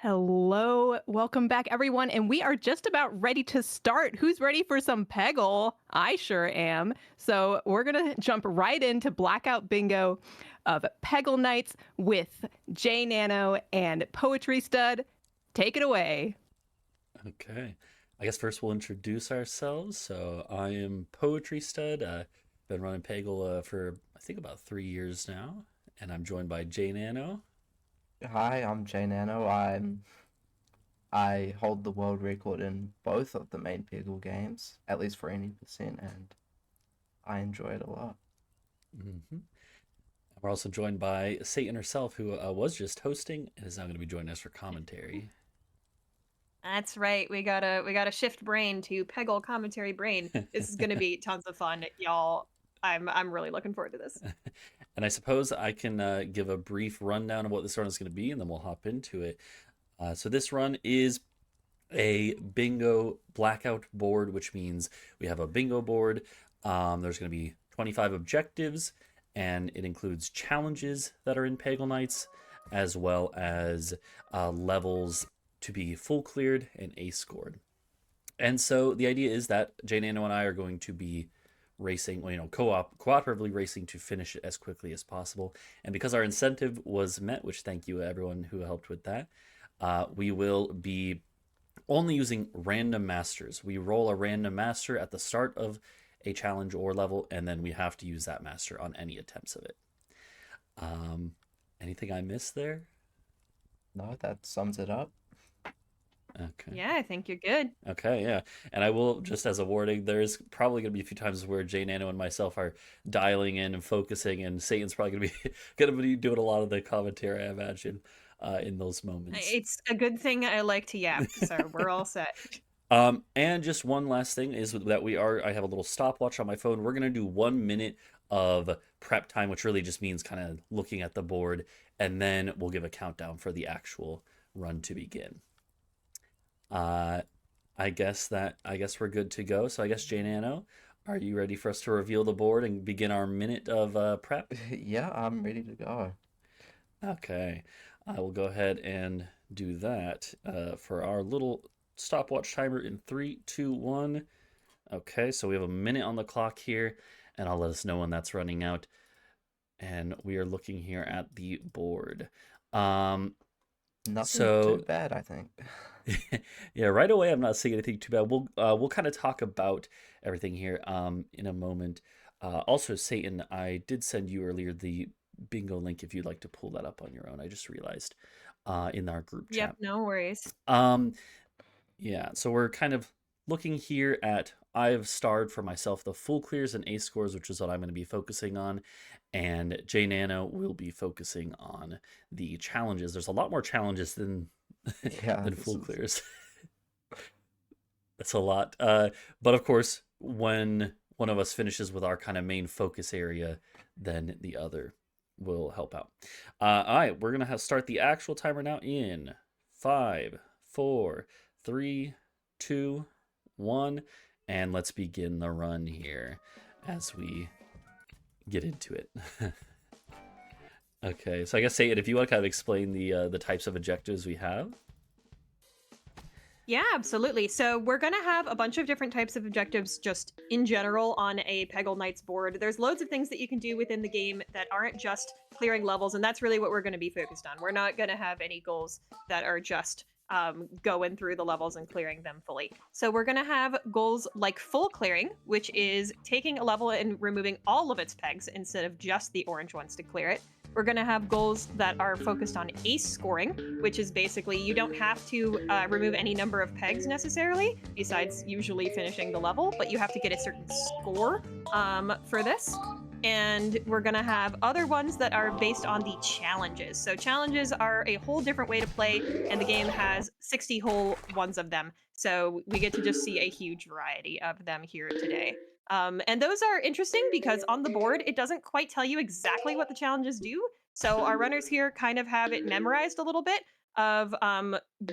Hello, welcome back everyone, and we are just about ready to start. Who's ready for some Peggle? I sure am. So we're gonna jump right into Blackout Bingo of Peggle Nights with J Nano and PoetryStud. Take it away. Okay. I guess first we'll introduce ourselves. So I am PoetryStud. Been running Peggle for I think about 3 years now, and I'm joined by Jay Nano. Hi, I'm Jay Nano. I hold the world record in both of the main Peggle games, at least for any percent, and I enjoy it a lot. hmm We're also joined by Satan herself, who was just hosting and is now going to be joining us for commentary. That's right. We gotta shift brain to Peggle commentary brain. This is gonna be tons of fun, y'all. I'm really looking forward to this. And I suppose I can give a brief rundown of what this run is going to be, and then we'll hop into it. So this run is a bingo blackout board, which means we have a bingo board. There's going to be 25 objectives, and it includes challenges that are in Peggle Nights, as well as levels to be full cleared and ace scored. And so the idea is that Jay Nano and I are going to be racing, well, cooperatively racing to finish it as quickly as possible. And because our incentive was met, which thank you everyone who helped with that, we will be only using random masters. We roll a random master at the start of a challenge or level, and then we have to use that master on any attempts of it. Um, Anything I missed there? No, that sums it up. Okay. Yeah, I think you're good. Okay, yeah. And I will, just as a warning, there's probably going to be a few times where Jay Nano and myself are dialing in and focusing, and Satan's probably going to be going to be doing a lot of the commentary, I imagine, in those moments. It's a good thing I like to yap, so we're all set. And just one last thing is that I have a little stopwatch on my phone. We're gonna do 1 minute of prep time, which really just means kind of looking at the board, and then we'll give a countdown for the actual run to begin. Uh, I guess we're good to go. So I guess Jane Anno, are you ready for us to reveal the board and begin our minute of prep? Yeah, I'm ready to go. Okay, I will go ahead and do that for our little stopwatch timer in three, two, one. Okay, so we have a minute on the clock here, and I'll let us know when that's running out. And we are looking here at the board. Um, Nothing too so bad, I think. yeah, right away I'm not seeing anything too bad. We'll kind of talk about everything here in a moment. Also, Satan, I did send you earlier the bingo link if you'd like to pull that up on your own. I just realized in our group Yep, chat. no worries. Um, yeah, so we're kind of looking here at I've starred for myself the full clears and ace scores, which is what I'm going to be focusing on, and J Nano will be focusing on the challenges. There's a lot more challenges than Yeah, than this full is clears. That's a lot. But of course, when one of us finishes with our kind of main focus area, then the other will help out. All right, we're gonna start the actual timer now in 5, 4, 3, 2, 1, and let's begin the run here as we get into it. Okay, so I guess say it if you want to kind of explain the types of objectives we have. Yeah, absolutely. So we're gonna have a bunch of different types of objectives just in general on a Peggle Knights board. There's loads of things that you can do within the game that aren't just clearing levels, and that's really what we're gonna be focused on. We're not gonna have any goals that are just going through the levels and clearing them fully. So we're gonna have goals like full clearing, which is taking a level and removing all of its pegs instead of just the orange ones to clear it. We're going to have goals that are focused on ace scoring, which is basically you don't have to remove any number of pegs necessarily, besides usually finishing the level, but you have to get a certain score for this. And we're going to have other ones that are based on the challenges. So challenges are a whole different way to play, and the game has 60 whole ones of them. So we get to just see a huge variety of them here today. And those are interesting because on the board, it doesn't quite tell you exactly what the challenges do. So our runners here kind of have it memorized a little bit, of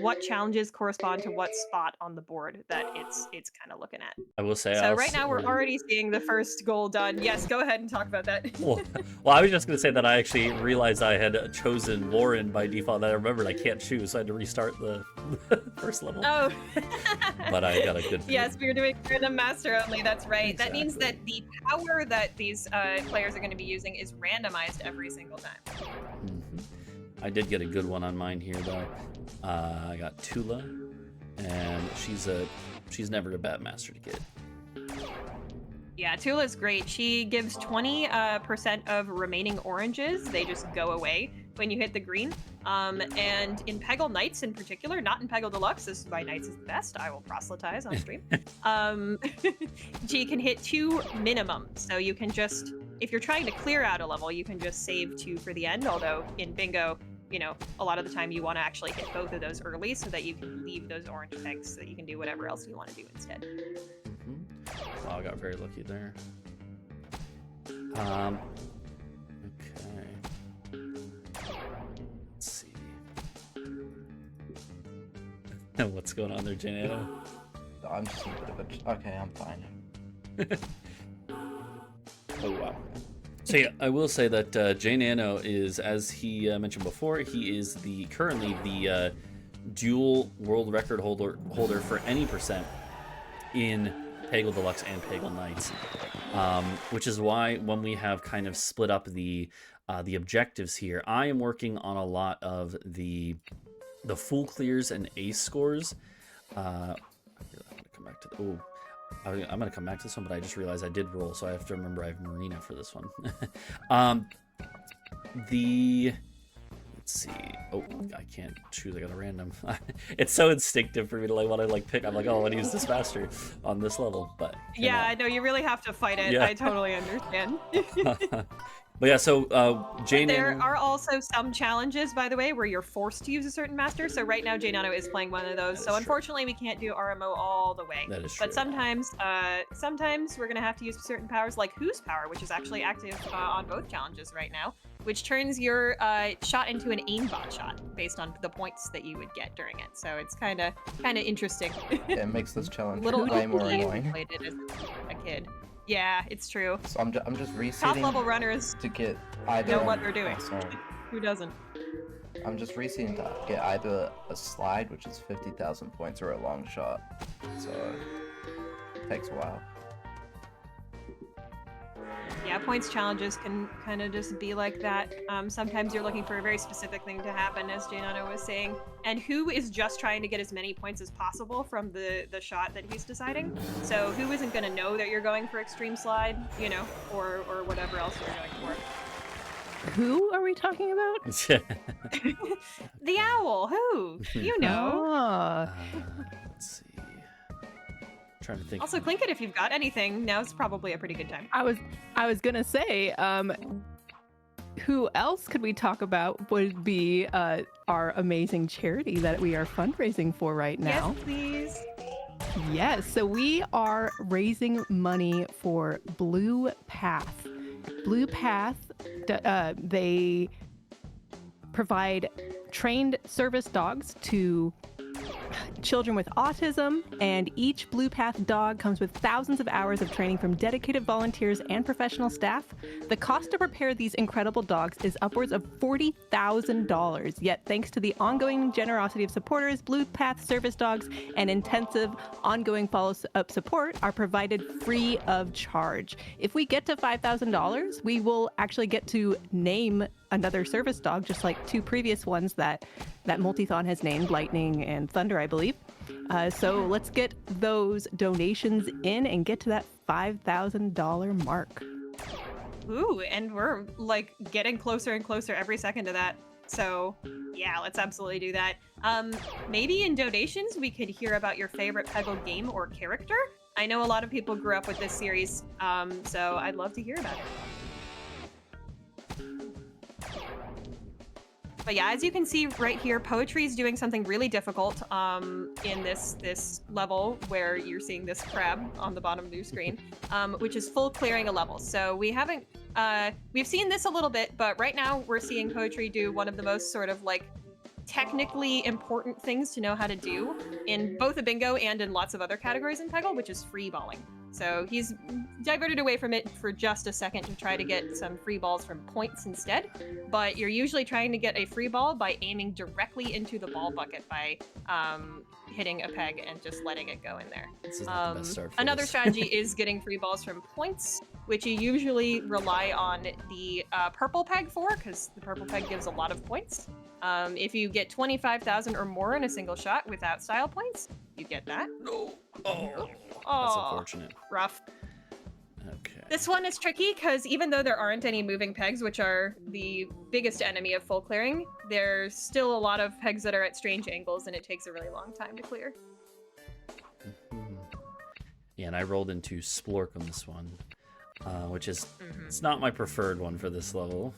what challenges correspond to what spot on the board that it's kind of looking at. I will say So right now we're already seeing the first goal done. Yes, go ahead and talk about that. well, I was just gonna say that I actually realized I had chosen Lauren by default. That I remembered I can't choose, so I had to restart the first level. Oh. But I got a good. Yes, we were doing random master only. That's right. That Exactly. means that the power that these players are going to be using is randomized every single time. Mhm. I did get a good one on mine here though. I got Tula, and she's never a bad master to get. Yeah, Tula's great. She gives 20% of remaining oranges. They just go away when you hit the green. And in Peggle Knights in particular, not in Peggle Deluxe, this is why Knights is the best. I will proselytize on stream. She can hit 2 minimum. So you can just, if you're trying to clear out a level, you can just save 2 for the end. Although in Bingo, you know, a lot of the time you want to actually hit both of those early so that you can leave those orange pegs so that you can do whatever else you want to do instead. Wow, I got very lucky there. Okay. Let's see. What's going on there, Janano? I'm just a bit of a... Okay, I'm fine. Oh, wow. So yeah, I will say that Jay Nano is, as he mentioned before, he is currently the dual world record holder for any percent in Peggle Deluxe and Peggle Knights, which is why when we have kind of split up the objectives here, I am working on a lot of the full clears and ace scores. I'm gonna come back to I'm gonna come back to this one, but I just realized I did roll, so I have to remember I have Marina for this one. Let's see. Oh, I can't choose. I got a random. It's so instinctive for me to want to pick. I'm like, oh, I want to use this master on this level, but yeah, I know you really have to fight it. Yeah. I totally understand. But yeah, so Jane. There are also some challenges, by the way, where you're forced to use a certain master. So right now, Jay Nano is playing one of those. So unfortunately, we can't do RMO all the way. That is true. But sometimes we're gonna have to use certain powers, like Who's Power, which is actually active on both challenges right now, which turns your shot into an aimbot shot based on the points that you would get during it. So it's kind of interesting. Yeah, it makes this challenge Little way more annoying. played it as a kid. Yeah, it's true. So I'm just Top reseating level runners to get either... know what they're doing. Oh, sorry. Who doesn't? I'm just reseating to get either a slide, which is 50,000 points, or a long shot. So it takes a while. Yeah, points challenges can kind of just be like that. Sometimes you're looking for a very specific thing to happen, as Janano was saying, and Who is just trying to get as many points as possible from the shot that he's deciding. So Who isn't going to know that you're going for extreme slide, you know, or whatever else you're going for. Who are we talking about? The owl. Who? You know. Let's see. Trying to think. Also, clink it if you've got anything. Now's probably a pretty good time. I was gonna say, who else could we talk about would be our amazing charity that we are fundraising for right now. Yes, please. Yes, so we are raising money for Blue Path. Blue Path, they provide trained service dogs to children with autism, and each Blue Path dog comes with thousands of hours of training from dedicated volunteers and professional staff. The cost to prepare these incredible dogs is upwards of $40,000. Yet, thanks to the ongoing generosity of supporters, Blue Path service dogs and intensive ongoing follow-up support are provided free of charge. If we get to $5,000, we will actually get to name another service dog, just like 2 previous ones that Multithon has named, Lightning and Thunder, I believe. So let's get those donations in and get to that $5,000 mark. Ooh, and we're like getting closer and closer every second to that. So yeah, let's absolutely do that. Maybe in donations we could hear about your favorite Peggle game or character. I know a lot of people grew up with this series, so I'd love to hear about it. But yeah, as you can see right here, Poetry is doing something really difficult in this level where you're seeing this crab on the bottom of your screen, which is full clearing a level. So we haven't, we've seen this a little bit, but right now we're seeing Poetry do one of the most sort of like technically important things to know how to do in both a bingo and in lots of other categories in Peggle, which is free balling. So he's diverted away from it for just a second to try to get some free balls from points instead. But you're usually trying to get a free ball by aiming directly into the ball bucket by hitting a peg and just letting it go in there. This is not the best start for Another this. strategy is getting free balls from points, which you usually rely on the purple peg for, because the purple peg gives a lot of points. If you get 25,000 or more in a single shot without style points, you get that. No. Oh, Oh, that's unfortunate. rough. Okay. This one is tricky because even though there aren't any moving pegs, which are the biggest enemy of full clearing, there's still a lot of pegs that are at strange angles, and it takes a really long time to clear. Yeah, and I rolled into Splork on this one, which is it's not my preferred one for this level.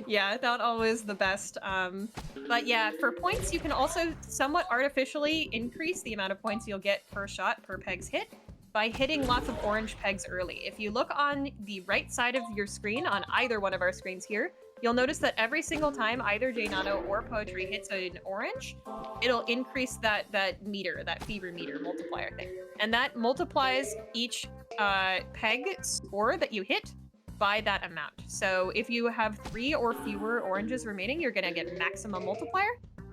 Yeah, not always the best. But yeah, for points, you can also somewhat artificially increase the amount of points you'll get per shot per peg's hit by hitting lots of orange pegs early. If you look on the right side of your screen, on either one of our screens here, you'll notice that every single time either JNano or Poetry hits an orange, it'll increase that meter, that fever meter multiplier thing. And that multiplies each peg score that you hit by that amount. So if you have 3 or fewer oranges remaining, you're gonna get maximum multiplier.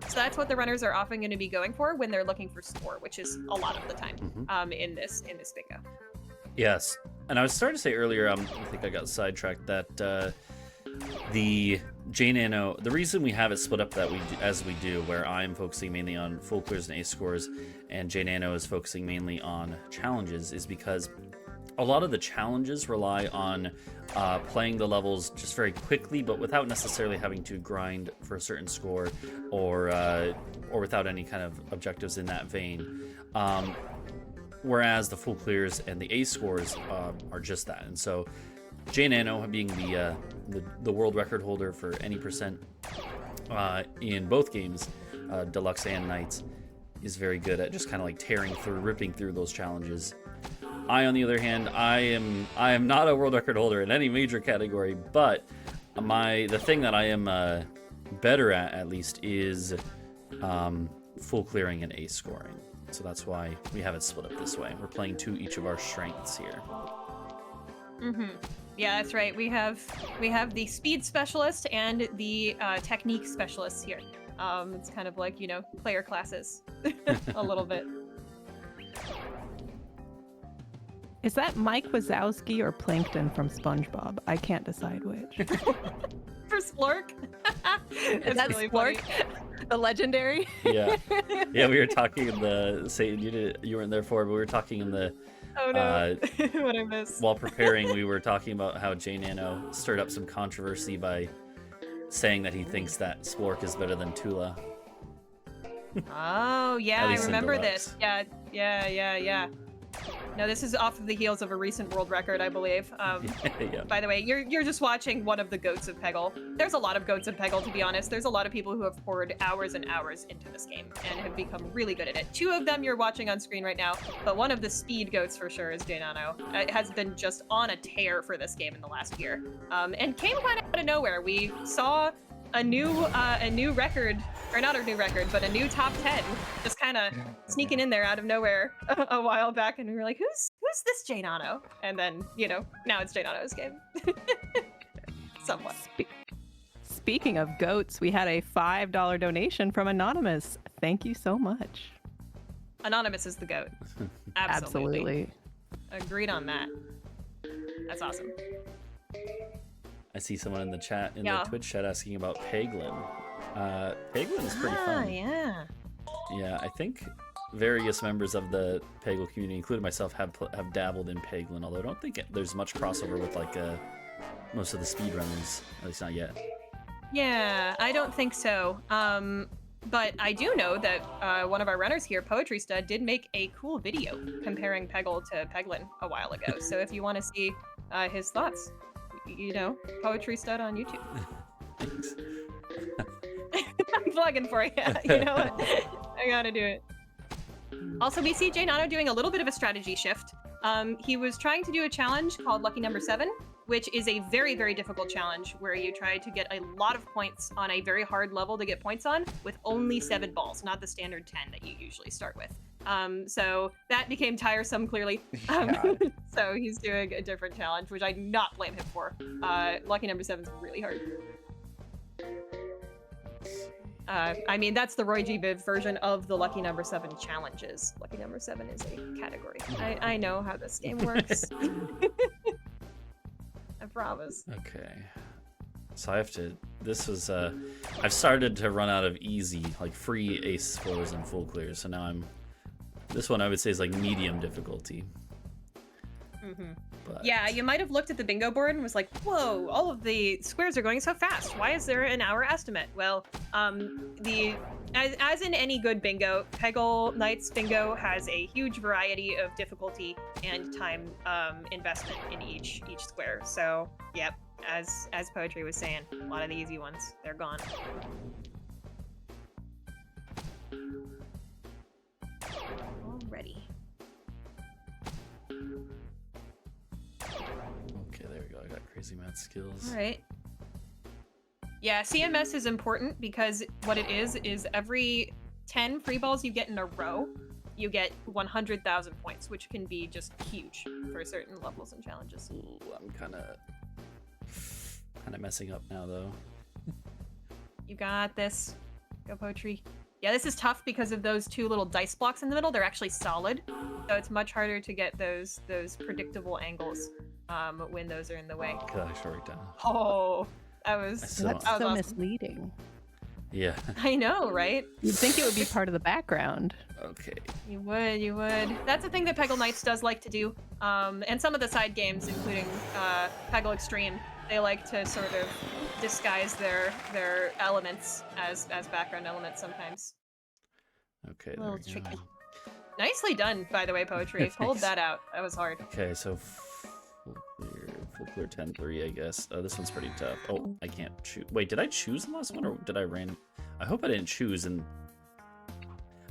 So that's what the runners are often going to be going for when they're looking for score, which is a lot of the time in this bingo. Yes, and I was starting to say earlier, I think I got sidetracked, that the JNano, the reason we have it split up that as we do, where I'm focusing mainly on full clears and ace scores, and JNano is focusing mainly on challenges, is because a lot of the challenges rely on playing the levels just very quickly, but without necessarily having to grind for a certain score, or without any kind of objectives in that vein. Whereas the full clears and the ace scores are just that. And so JNano, being the world record holder for any percent in both games, Deluxe and Knights, is very good at just kind of like ripping through those challenges. I, on the other hand, I am not a world record holder in any major category, but the thing that I am better at least, is full clearing and ace scoring. So that's why we have it split up this way. We're playing to each of our strengths here. Yeah, that's right. We have the speed specialist and the technique specialist here. It's kind of like, player classes a little bit. Is that Mike Wazowski or Plankton from SpongeBob? I can't decide which. For Splork? Is that really Splork? funny. The legendary? Yeah, yeah. We were talking in the you weren't there for it, but we were talking in the. Oh no! What I missed. While preparing, we were talking about how JNano stirred up some controversy by saying that he thinks that Splork is better than Tula. Oh yeah, I least in remember Deluxe. this. Yeah. No, this is off of the heels of a recent world record, I believe. Yeah. By the way, you're just watching one of the goats of Peggle. There's a lot of goats of Peggle, to be honest. There's a lot of people who have poured hours and hours into this game and have become really good at it. 2 of them you're watching on screen right now, but one of the speed goats for sure is JNano. It has been just on a tear for this game in the last year, and came kind of out of nowhere. We saw a new record, or not a new record, but a new top 10 just kind of sneaking in there out of nowhere a while back, and we were like, who's this JNano? And then, now it's JNano's game. Somewhat. Speaking of goats, we had a $5 donation from Anonymous. Thank you so much. Anonymous is the goat. Absolutely. Agreed on that. That's awesome. I see someone in the chat, the Twitch chat, asking about Peggle. Peggle is pretty fun. Yeah. Yeah, I think various members of the Peggle community, including myself, have dabbled in Peggle, although I don't think there's much crossover with most of the speedrunners, at least not yet. Yeah, I don't think so. But I do know that one of our runners here, PoetryStud, did make a cool video comparing Peggle to Peglin a while ago. So if you want to see his thoughts, PoetryStud on YouTube. Thanks. I'm plugging for you. You know what? I gotta do it. Also, we see JNano doing a little bit of a strategy shift. He was trying to do a challenge called Lucky Number 7, which is a very, very difficult challenge where you try to get a lot of points on a very hard level to get points on with only 7 balls, not the standard 10 that you usually start with. So that became tiresome, clearly. God. So he's doing a different challenge, which I do not blame him for. Lucky number 7 is really hard. I mean, that's the Roy G. Biv version of the Lucky Number 7 challenges. Lucky Number 7 is a category. I know how this game works. I promise. Okay. So I have to, this was, I've started to run out of easy, like free ace scores and full clears, so now this one I would say is like medium difficulty. Mm-hmm. But... Yeah, you might have looked at the bingo board and was like, whoa, all of the squares are going so fast. Why is there an hour estimate? Well, as in any good bingo, Peggle Knights bingo has a huge variety of difficulty and time investment in each square. So, yep, as Poetry was saying, a lot of the easy ones, they're gone. Alrighty. Okay, there we go. I got crazy math skills. All right. Yeah, CMS is important because what it is every 10 free balls you get in a row, you get 100,000 points, which can be just huge for certain levels and challenges. Ooh, I'm kind of messing up now, though. You got this. Go Poetry. Yeah, this is tough because of those 2 little dice blocks in the middle. They're actually solid, so it's much harder to get those predictable angles when those are in the way. Could I actually write down? Oh, that's so awesome. misleading. Yeah. I know, right? You'd think it would be part of the background. Okay. You would. That's a thing that Peggle Knights does like to do. And some of the side games, including Peggle Extreme, they like to sort of disguise their elements as background elements sometimes. Okay. A little there we tricky. go. Nicely done, by the way, Poetry. Pulled that out. That was hard. Okay, so full clear 10-3, I guess. This one's pretty tough. Oh, I can't choose. Wait, did I choose the last one, or did I random? I hope I didn't choose, and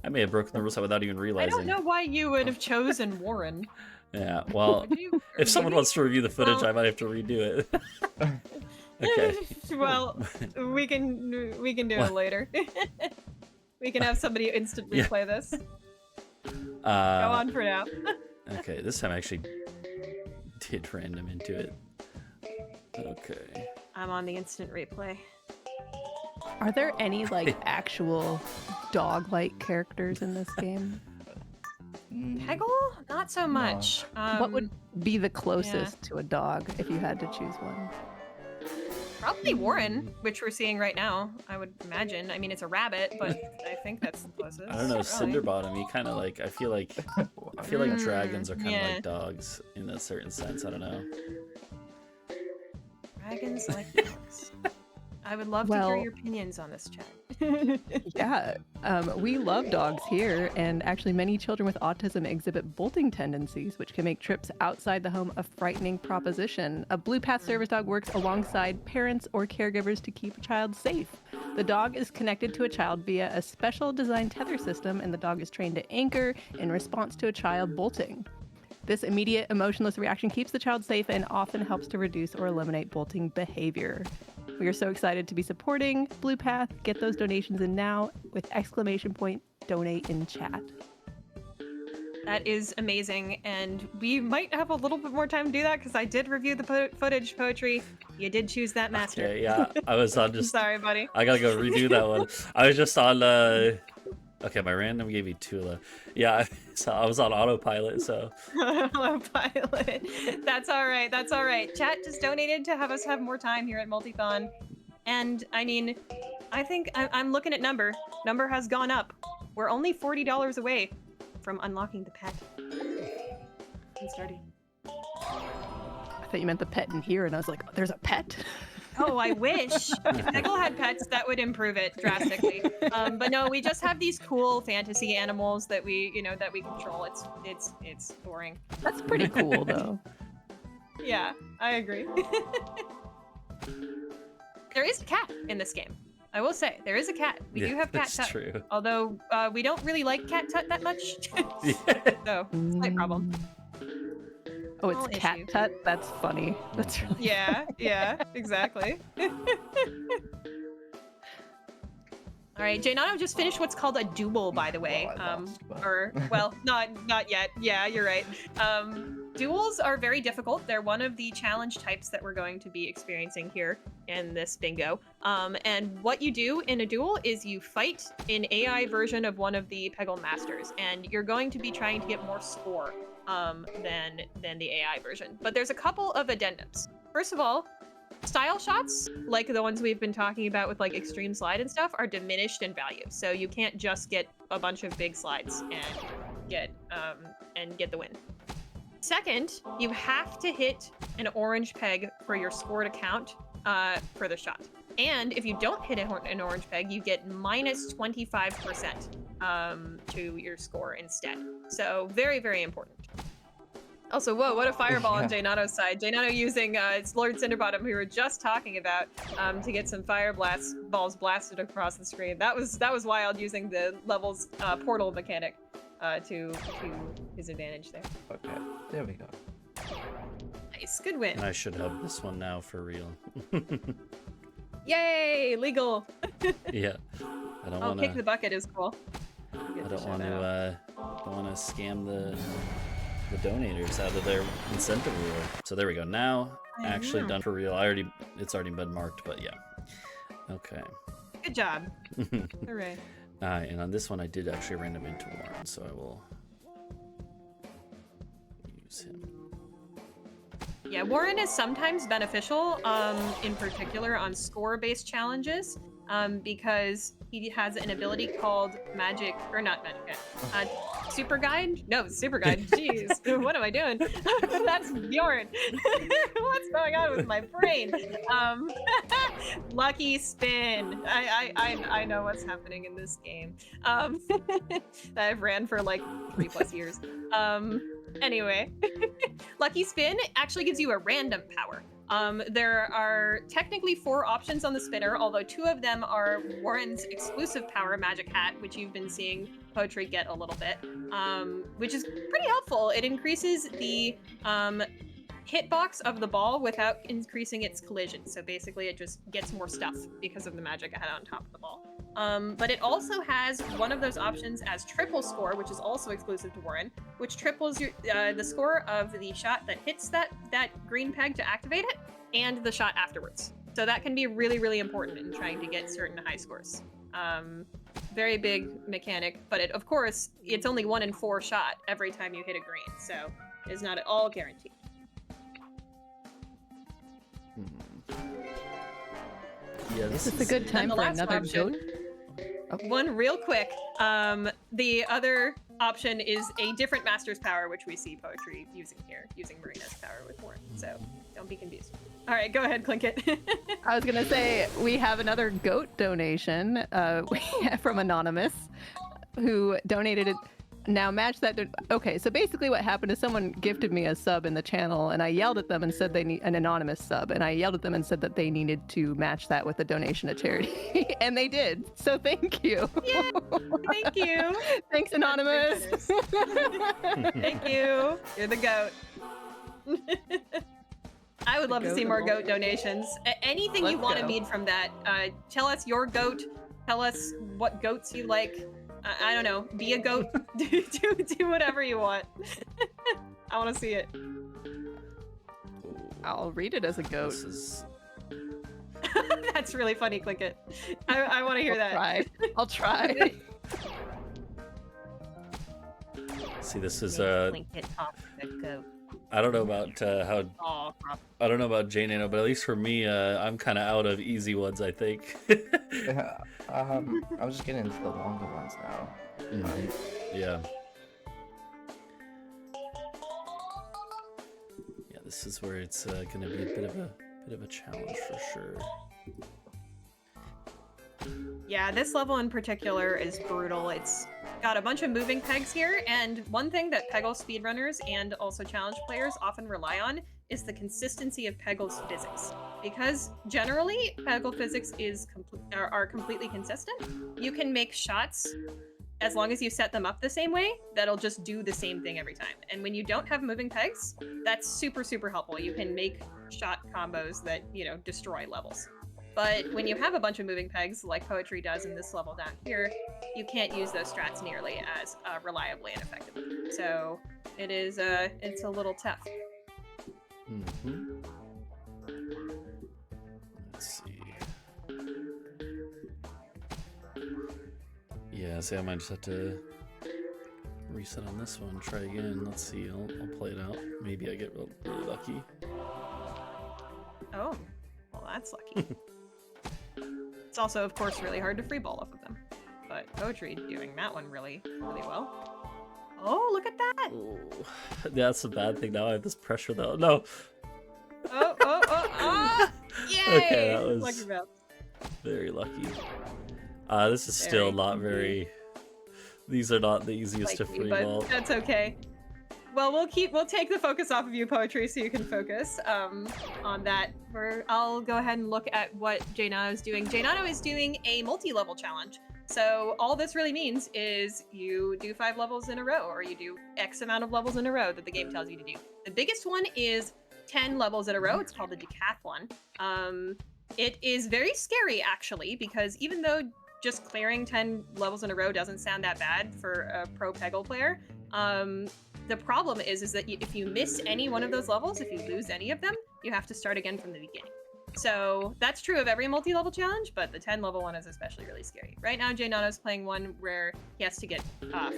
I may have broken the rules without even I realizing. don't know why you would have chosen Warren. Yeah, well, Would you? Or if someone maybe? wants to review the footage, Well- I might have to redo it. Okay. Well, we can do it later. We can have somebody instant Yeah. replay this. Go Uh, on for now. okay, this time I actually did random into it. Okay. I'm on the instant replay. Are there any like actual dog-like characters in this game? Peggle? Not so much. What would be the closest to a dog if you had to choose one? Probably Warren, which we're seeing right now, I would imagine. I mean, it's a rabbit, but I think that's the closest. I don't know, Probably. Cinderbottom, you kind of like, I feel like dragons are kind of yeah. like dogs in a certain sense, I don't know. Dragons like dogs. I would love to hear your opinions on this, chat. Yeah, we love dogs here, and actually many children with autism exhibit bolting tendencies, which can make trips outside the home a frightening proposition. A Blue Path service dog works alongside parents or caregivers to keep a child safe. The dog is connected to a child via a special designed tether system, and the dog is trained to anchor in response to a child bolting. This immediate emotionless reaction keeps the child safe and often helps to reduce or eliminate bolting behavior. We are so excited to be supporting Blue Path. Get those donations in now with !donate in chat. That is amazing, and we might have a little bit more time to do that because I did review the footage, Poetry. You did choose that master. Okay, yeah, I was on just... Sorry, buddy. I gotta go redo that one. I was just on, okay, my random gave me 2. Yeah, so I was on autopilot, so... Autopilot. That's all right. That's all right. Chat just donated to have us have more time here at Multithon. And, I mean, I think I'm looking at Number. Number has gone up. We're only $40 away from unlocking the pet. I'm starting. I thought you meant the pet in here, and I was like, oh, there's a pet? Oh, I wish. If Peggle had pets, that would improve it drastically. But no, we just have these cool fantasy animals that we control. It's boring. That's pretty cool, though. Yeah, I agree. There is a cat in this game. I will say, there is a cat. We do have Cat that's Tut. true. Although, we don't really like Cat Tut that much. Yeah. So, slight problem. Oh, it's Small cat issue. tut. That's funny. That's really Yeah, exactly. All right, Jaynano just finished what's called a duel, by the way. Well, I lost, but- Or, well, not yet. Yeah, you're right. Duels are very difficult. They're one of the challenge types that we're going to be experiencing here in this bingo. And what you do in a duel is you fight an AI version of one of the Peggle masters, and you're going to be trying to get more score than the AI version. But there's a couple of addendums. First of all, style shots, like the ones we've been talking about with like extreme slide and stuff, are diminished in value. So you can't just get a bunch of big slides and get the win. Second, you have to hit an orange peg for your score to count for the shot. And if you don't hit an orange peg, you get minus 25% to your score instead. So very, very important. Also, whoa, what a fireball on Jaynano's side. Jaynano using it's Lord Cinderbottom, who we were just talking about, to get some fire balls blasted across the screen. That was wild, using the level's portal mechanic to his advantage there. Okay, there we go. Nice, good win. And I should have this one now for real. Yay, legal. Yeah. I don't Oh, want kick the to. bucket is cool. I don't want to scam the donators out of their incentive reward. So there we go. Now, actually done for real. It's already been marked, but yeah. Okay. Good job. Hooray. And on this one, I did actually random into Warren, so I will use him. Yeah, Warren is sometimes beneficial, in particular on score-based challenges, because he has an ability called Super Guide? No, Super Guide. Jeez, what am I doing? That's Bjorn. What's going on with my brain? Lucky Spin. I know what's happening in this game. That I've ran for like 3+ years. Anyway, Lucky Spin actually gives you a random power. There are technically 4 options on the spinner, although 2 of them are Warren's exclusive power, Magic Hat, which you've been seeing Poetry get a little bit, which is pretty helpful. It increases the hitbox of the ball without increasing its collision. So basically it just gets more stuff because of the Magic Hat on top of the ball. But it also has one of those options as triple score, which is also exclusive to Warren, which triples your, the score of the shot that hits that green peg to activate it, and the shot afterwards. So that can be really, really important in trying to get certain high scores. Very big mechanic, but of course, it's only 1 in 4 shot every time you hit a green, so it's not at all guaranteed. Yeah, This is a good time the for last another option. goat. One real quick. The other option is a different master's power, which we see Poetry using here, using Marina's power with Warren. So don't be confused. All right, go ahead, Clink it. I was gonna say we have another goat donation from Anonymous, who donated it. Now match that. Okay, so basically what happened is someone gifted me a sub in the channel, and I yelled at them and said they need an anonymous sub, and I yelled at them and said that they needed to match that with a donation to charity, and they did. So thank you. Yeah, thank you. Thanks, Anonymous. Thank you. You're the goat. I would love to see more goat donations. Anything you Let's want to go. mead from that. Tell us your goat. Tell us what goats you like. I don't know. Be a goat. do whatever you want. I want to see it. I'll read it as a goat. This is That's really funny. Click it. I want to hear that. I'll try. see. This is Link it off the goat. I don't know about how Aw, I don't know about Jane Nano, but at least for me, I'm kind of out of easy ones. I think. Yeah, I was just getting into the longer ones now. Yeah. Yeah, this is where it's going to be a bit of a challenge for sure. Yeah, this level in particular is brutal. It's got a bunch of moving pegs here, and one thing that Peggle speedrunners and also challenge players often rely on is the consistency of Peggle's physics. Because generally, Peggle physics are completely consistent, you can make shots as long as you set them up the same way, that'll just do the same thing every time. And when you don't have moving pegs, that's super, super helpful. You can make shot combos that, you know, destroy levels. But when you have a bunch of moving pegs, like Poetry does in this level down here, you can't use those strats nearly as reliably and effectively. So it is, it's a little tough. Mm-hmm. Let's see. Yeah, see, I might just have to reset on this one. Try again. Let's see. I'll play it out. Maybe I get really lucky. Oh, well, that's lucky. It's also, of course, really hard to free ball off of them. But Poetry doing that one really, really well. Oh, look at that! Ooh, that's a bad thing. Now I have this pressure, though. No. Oh! Yay! Okay, that was Lucky round. very lucky. This is still not very. These are not the easiest to free but ball. that's okay. Well, we'll take the focus off of you, Poetry, so you can focus on that. I'll go ahead and look at what Jaynano is doing. Jaynano is doing a multi-level challenge. So all this really means is you do 5 levels in a row, or you do X amount of levels in a row that the game tells you to do. The biggest one is 10 levels in a row. It's called the decathlon. It is very scary, actually, because even though just clearing 10 levels in a row doesn't sound that bad for a pro Peggle player, the problem is that if you miss any one of those levels, if you lose any of them, you have to start again from the beginning. So that's true of every multi-level challenge, but the 10-level one is especially really scary. Right now, Jaynano's playing one where he has to get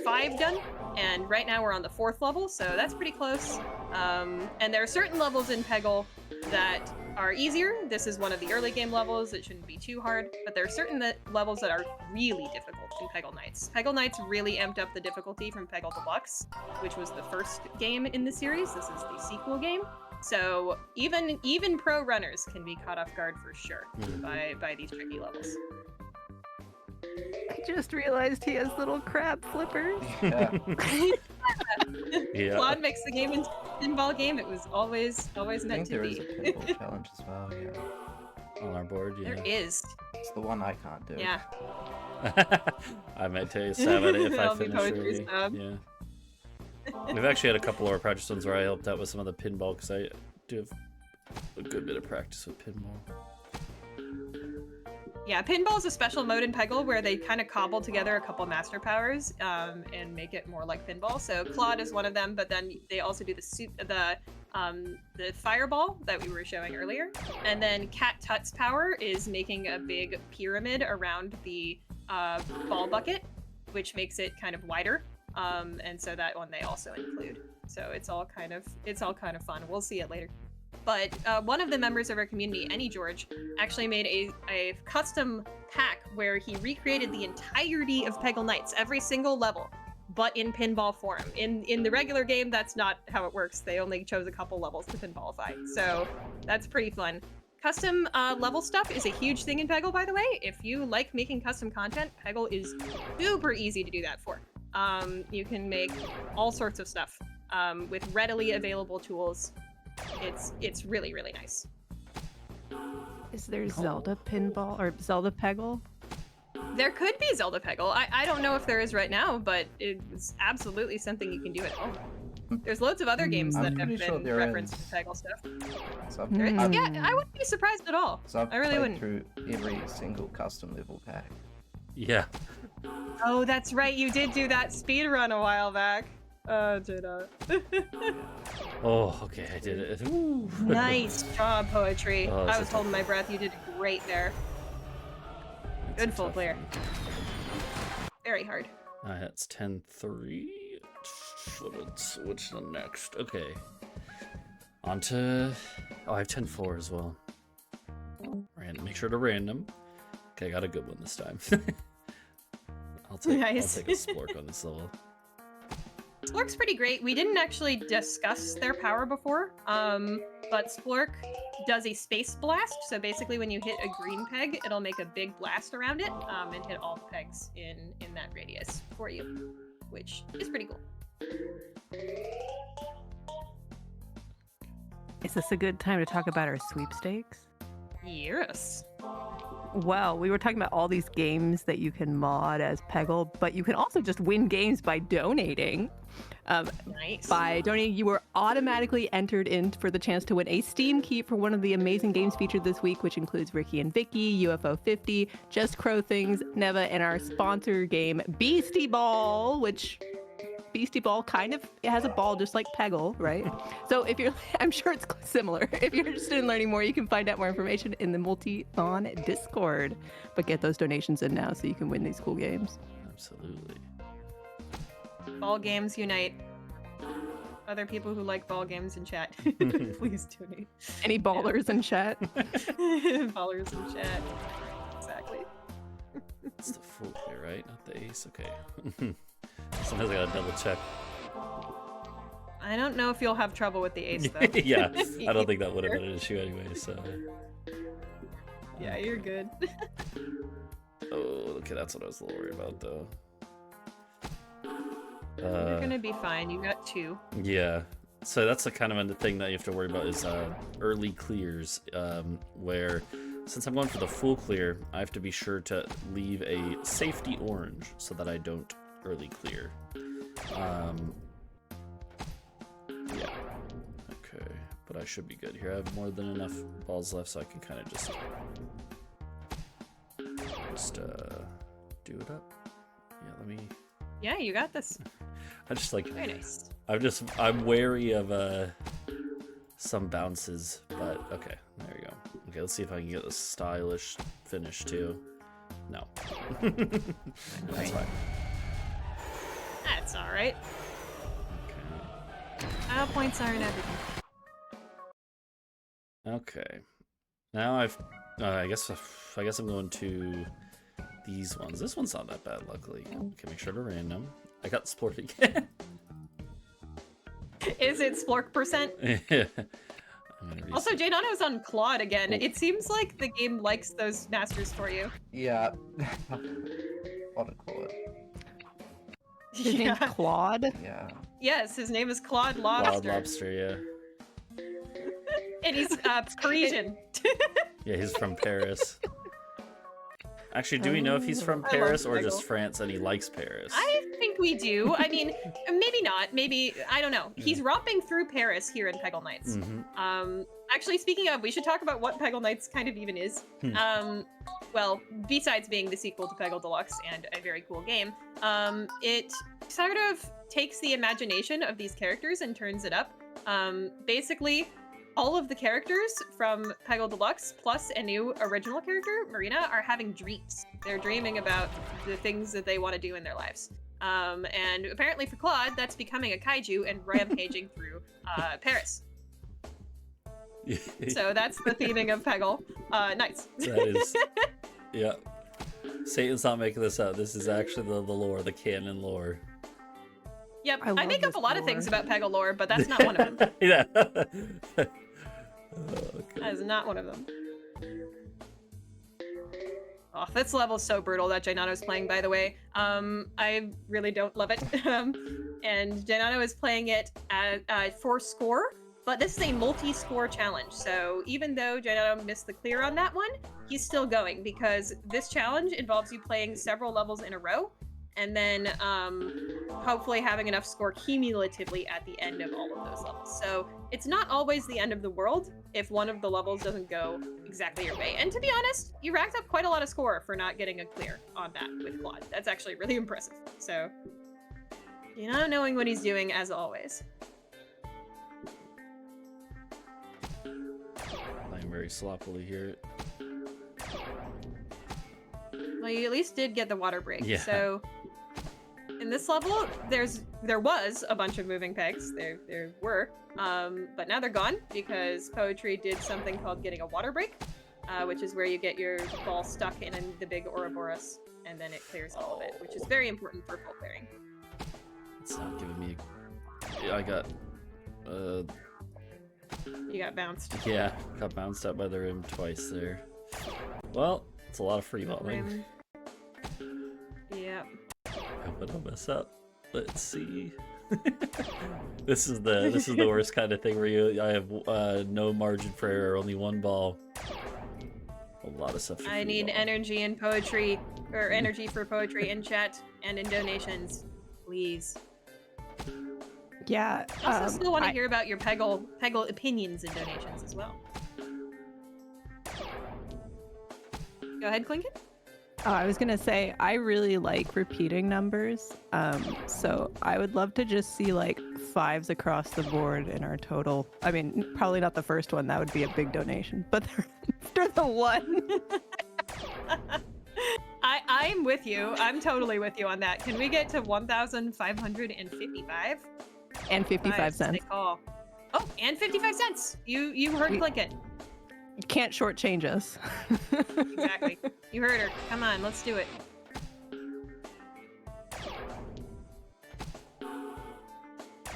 5 done, and right now we're on the 4th level, so that's pretty close. And there are certain levels in Peggle that are easier. This is one of the early game levels. It shouldn't be too hard, but there are certain levels that are really difficult in Peggle Knights. Peggle Knights really amped up the difficulty from Peggle Deluxe, which was the first game in the series. This is the sequel game. So even pro runners can be caught off guard for sure by these tricky levels. I just realized he has little crab flippers. Yeah. Yeah. Claude makes the game into a pinball game. It was always I meant think to there be. is a pinball challenge as well here. On our board, yeah. There is. It's the one I can't do. Yeah. I might take a stab at it if I That'll be finish early. PoetryStud. Yeah. We've actually had a couple of our practice ones where I helped out with some of the pinball because I do have a good bit of practice with pinball. Yeah, pinball is a special mode in Peggle where they kind of cobble together a couple master powers and make it more like pinball. So Claude is one of them, but then they also do the fireball that we were showing earlier. And then Cat Tut's power is making a big pyramid around the ball bucket, which makes it kind of wider. And so that one they also include. So it's all kind of fun. We'll see it later. But one of the members of our community, AnyGeorge, actually made a custom pack where he recreated the entirety of Peggle Knights, every single level, but in pinball form. In the regular game, that's not how it works. They only chose a couple levels to pinballify. So that's pretty fun. Custom level stuff is a huge thing in Peggle, by the way. If you like making custom content, Peggle is super easy to do that for. You can make all sorts of stuff with readily available tools. It's really, really nice. Is there Zelda pinball or Zelda Peggle? There could be Zelda Peggle. I don't know if there is right now, but it's absolutely something you can do at home. There's loads of other games that have pretty sure been there referenced is. to Peggle stuff. So There is? I've, Yeah, I wouldn't be surprised at all. so I've I really played wouldn't. through every single custom level pack. Yeah. Oh, that's right. You did do that speed run a while back. Oh, Jenna. Oh, okay, I did it. Ooh. Nice job, Poetry. Oh, I that's was a holding my breath. You did great there. That's Good a full tough player. one. Very hard. That's 10-3. What's the next? Okay. On to... Oh, I have 10-4 as well. Make sure to random. Okay, I got a good one this time. I'll take a splork on this level. Splork's pretty great. We didn't actually discuss their power before, but Splork does a space blast. So basically when you hit a green peg, it'll make a big blast around it and hit all the pegs in that radius for you, which is pretty cool. Is this a good time to talk about our sweepstakes? Yes. Well, we were talking about all these games that you can mod as Peggle, but you can also just win games by donating. Nice. By donating, you were automatically entered in for the chance to win a Steam key for one of the amazing games featured this week, which includes Ricky and Vicky, UFO 50, Just Crow Things, Neva, and our sponsor game, Beastie Ball, which Beastie Ball kind of has a ball just like Peggle, right? So if you're, I'm sure it's similar. If you're interested in learning more, you can find out more information in the Multithon Discord. But get those donations in now so you can win these cool games. Absolutely. Ball games unite. Other people who like ball games in chat, please donate. Any ballers in chat? Ballers in chat. Exactly. It's the full here, right? Not the ace. Okay. Sometimes I gotta double check. I don't know if you'll have trouble with the ace though. Yeah, I don't think that would have been an issue anyway. So. Yeah, you're good. Oh, okay, that's what I was a little worried about, though. You're gonna be fine. You got 2. Yeah. So that's the kind of a thing that you have to worry about is early clears, where since I'm going for the full clear, I have to be sure to leave a safety orange so that I don't early clear. Yeah. Okay, but I should be good here. I have more than enough balls left, so I can kind of just do it up. Yeah, let me. Yeah, you got this. I just like. Very nice. I'm wary of some bounces, but okay, there we go. Okay, let's see if I can get a stylish finish too. No. That's fine. That's all right. Okay. Points aren't everything. Okay. Now I guess I'm going to these ones. This one's not that bad, luckily. Okay, make sure to random. I got splork again. Is it splork percent? Yeah. Also, Jaydano's on Claude again. It seems like the game likes those masters for you. Yeah. What a Claude. His name's Claude? Yeah. Yes, his name is Claude Wild Lobster. lobster, yeah. And he's Parisian. Yeah, he's from Paris. Actually, do we know if he's from I love Paris or Peggle. just France and he likes Paris? I think we do. I mean, maybe not. Maybe, I don't know. He's romping through Paris here in Peggle Nights. Mm-hmm. Actually, speaking of, we should talk about what Peggle Nights kind of even is. Well, besides being the sequel to Peggle Deluxe and a very cool game, it sort of takes the imagination of these characters and turns it up. Basically, all of the characters from Peggle Deluxe, plus a new original character, Marina, are having dreams. They're dreaming about the things that they want to do in their lives. And apparently for Claude, that's becoming a kaiju and rampaging through Paris. So that's the theming of Peggle. Nice. That is, yeah. Satan's not making this up. This is actually the lore, the canon lore. Yep, I I love make up this a lot of lore. things about Peggle lore, but that's not one of them. Yeah. That is not one of them. Oh, this level's so brutal that Jaynano's playing, by the way. I really don't love it. And Jaynano is playing it at for score, but this is a multi-score challenge. So even though Jaynano missed the clear on that one, he's still going because this challenge involves you playing several levels in a row and then hopefully having enough score cumulatively at the end of all of those levels. So it's not always the end of the world if one of the levels doesn't go exactly your way. And to be honest, you racked up quite a lot of score for not getting a clear on that with Claude. That's actually really impressive. So, you know, knowing what he's doing as always. Playing very sloppily here. Well, you at least did get the water break. Yeah. So in this level, there was a bunch of moving pegs. There were, but now they're gone because Poetry did something called getting a water break, which is where you get your ball stuck in the big Ouroboros, and then it clears all of it, which is very important for full clearing. It's not giving me. Yeah, I got. You got bounced. Yeah, got bounced out by the rim twice there. Well, it's a lot of free balling. Yep. Hope I don't mess up. Let's see. This is the worst kind of thing where I have no margin for error, only one ball. A lot of stuff. For I need energy and poetry, or energy for poetry in chat and in donations, please. Yeah. I also still want to hear about your Peggle opinions and donations as well. Go ahead, Clinkin. Oh, I was gonna say I really like repeating numbers. So I would love to just see like 5s across the board in our total. I mean, probably not the first one. That would be a big donation. But after the one. I'm with you. I'm totally with you on that. Can we get to 1,555? And 55 cents. Oh, and 55 cents. You heard Clinkin. You can't shortchange us. Exactly. You heard her. Come on, let's do it.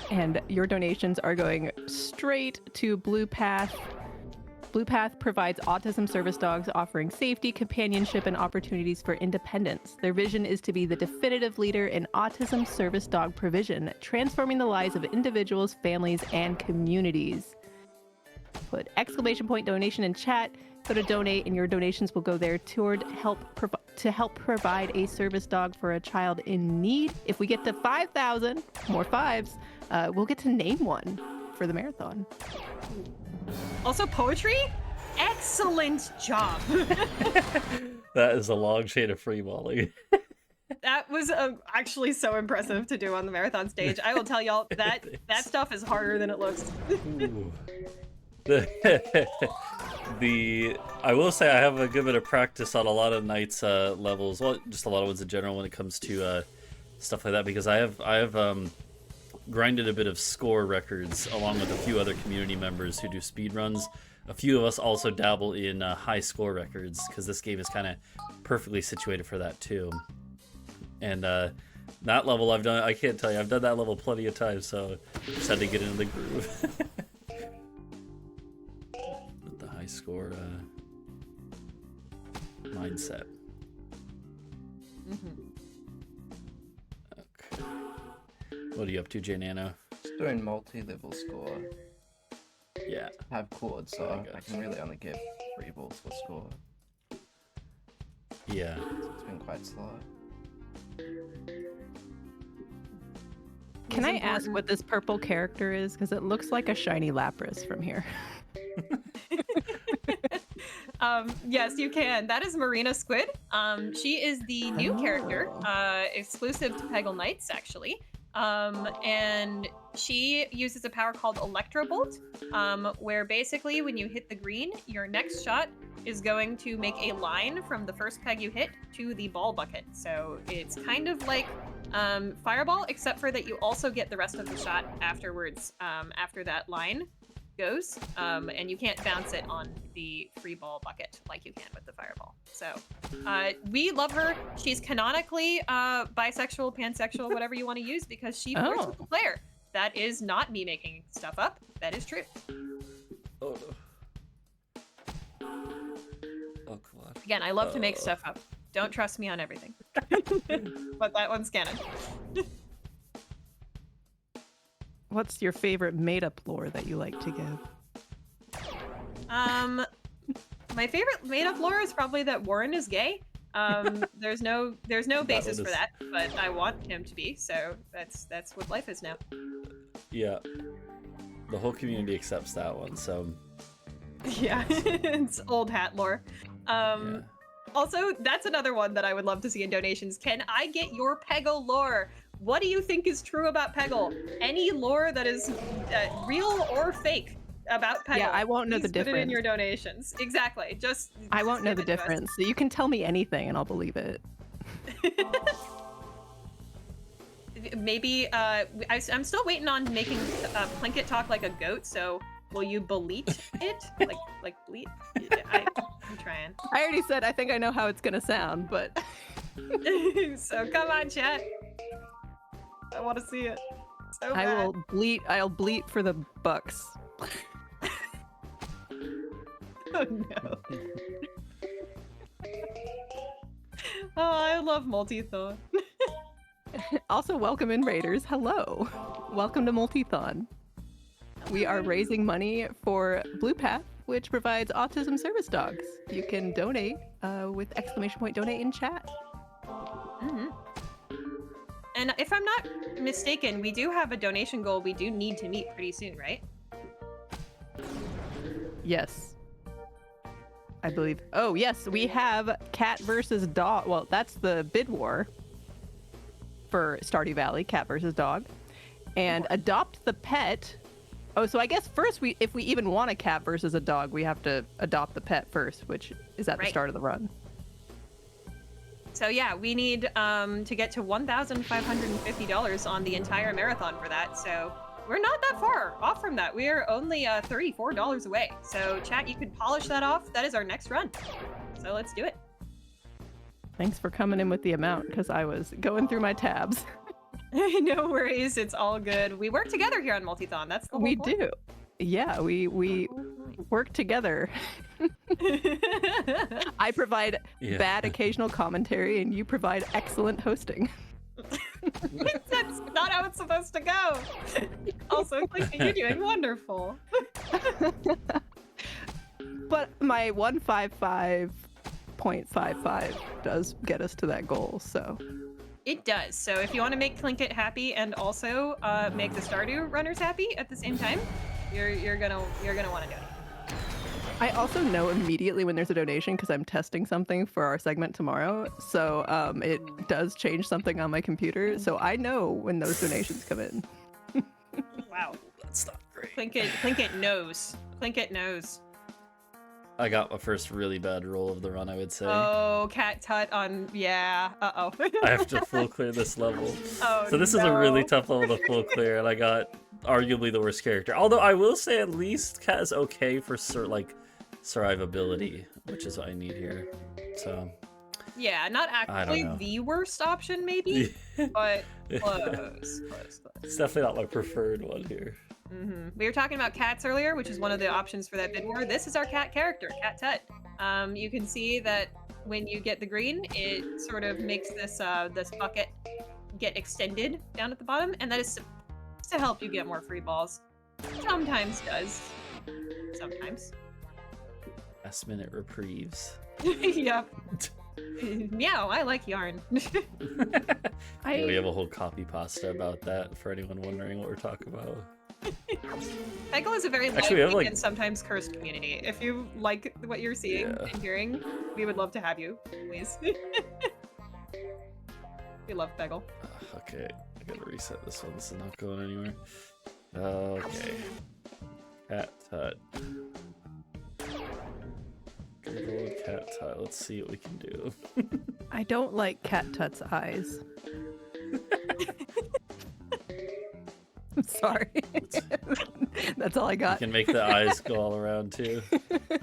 And your donations are going straight to Blue Path. Blue Path provides autism service dogs offering safety, companionship, and opportunities for independence. Their vision is to be the definitive leader in autism service dog provision, transforming the lives of individuals, families, and communities. Put exclamation point donation in chat. Go to donate, and your donations will go there toward help provide a service dog for a child in need. If we get to 5,000 more 5s, we'll get to name one for the marathon. Also, poetry? Excellent job. That is a long chain of free balling. That was actually so impressive to do on the marathon stage. I will tell y'all that stuff is harder than it looks. I will say I have a good bit of practice on a lot of Knights levels, well, just a lot of ones in general when it comes to stuff like that, because I have grinded a bit of score records along with a few other community members who do speed runs. A few of us also dabble in high score records because this game is kind of perfectly situated for that too. And that level I can't tell you, I've done that level plenty of times, so just had to get into the groove. With the high score mindset. Okay. What are you up to, J Nano? Just doing multi-level score. Yeah. I have chords, so I can really only give 3 balls for score. Yeah. So it's been quite slow. Can I ask what this purple character is? Because it looks like a shiny Lapras from here. Yes, you can. That is Marina Squid. She is the new character, exclusive to Peggle Knights, actually. And she uses a power called Electro Bolt, where basically when you hit the green, your next shot is going to make a line from the first peg you hit to the ball bucket. So it's kind of like Fireball, except for that you also get the rest of the shot afterwards, after that line goes, and you can't bounce it on the free ball bucket like you can with the Fireball. So we love her. She's canonically bisexual, pansexual, whatever you want to use, because she flirts with the player. That is not me making stuff up. That is true. Oh. Oh, God. Again, I love to make stuff up. Don't trust me on everything. But that one's canon. What's your favorite made-up lore that you like to give? My favorite made-up lore is probably that Warren is gay. There's no basis for that, but I want him to be, so that's what life is now. Yeah. The whole community accepts that one, so... Yeah, it's old hat lore. Yeah. Also, that's another one that I would love to see in donations. Can I get your Peggle lore? What do you think is true about Peggle? Any lore that is real or fake about Peggle? Yeah, I won't know the difference. Put it in your donations. Exactly. I won't know the difference. So you can tell me anything and I'll believe it. Maybe I'm still waiting on making Plinkett talk like a goat. So will you bleat it? like bleat? I'm trying. I already said I think I know how it's gonna sound, but so come on, chat. I want to see it. So bad. I'll bleat for the bucks. Oh no. Oh, I love Multithon. Also, welcome in, Raiders. Hello. Welcome to Multithon. We are raising money for Blue Path which provides autism service dogs. You can donate with !donate in chat. Mm-hmm. And if I'm not mistaken, we do have a donation goal we do need to meet pretty soon, right? Yes. I believe. Oh, yes, we have cat versus dog. Well, that's the bid war for Stardew Valley, cat versus dog. And adopt the pet. Oh, so I guess first, if we even want a cat versus a dog, we have to adopt the pet first, which is at the start of the run. So yeah, we need to get to $1,550 on the entire marathon for that. So we're not that far off from that. We are only $34 away. So chat, you could polish that off. That is our next run. So let's do it. Thanks for coming in with the amount, because I was going through my tabs. No worries, it's all good. We work together here on Multithon. That's the whole We point. do. Yeah, we work together. I provide bad occasional commentary, and you provide excellent hosting. That's not how it's supposed to go. Also, Clinky, you're doing wonderful. But my 155.55 does get us to that goal, so. It does. So if you want to make Tlingit happy and also make the Stardew runners happy at the same time, you're gonna want to donate. I also know immediately when there's a donation because I'm testing something for our segment tomorrow. So it does change something on my computer. So I know when those donations come in. Wow. That's not great. Tlingit knows. Tlingit knows. I got my first really bad roll of the run, I would say. Oh, cat tut on. Yeah. Uh-oh. I have to full clear this level. Oh, so this is a really tough level to full clear, and I got arguably the worst character. Although I will say at least Cat is okay for survivability, which is what I need here. So yeah, not actually the worst option, maybe, but close. It's definitely not my preferred one here. Mm-hmm. We were talking about cats earlier, which is one of the options for that bid war. This is our cat character, Cat Tut. You can see that when you get the green, it sort of makes this this bucket get extended down at the bottom, and that is supposed to help you get more free balls. Sometimes does. Sometimes. Last minute reprieves. Yep. Meow, I like yarn. Yeah, we have a whole copy pasta about that for anyone wondering what we're talking about. Peggle is a very lively and sometimes cursed community. If you like what you're seeing and hearing, we would love to have you, please. We love Peggle. Okay, I gotta reset this one. This is not going anywhere. Okay. Cat Tut. Google Cat Tut. Let's see what we can do. I don't like Cat Tut's eyes. I'm sorry. That's all I got. You can make the eyes go all around too.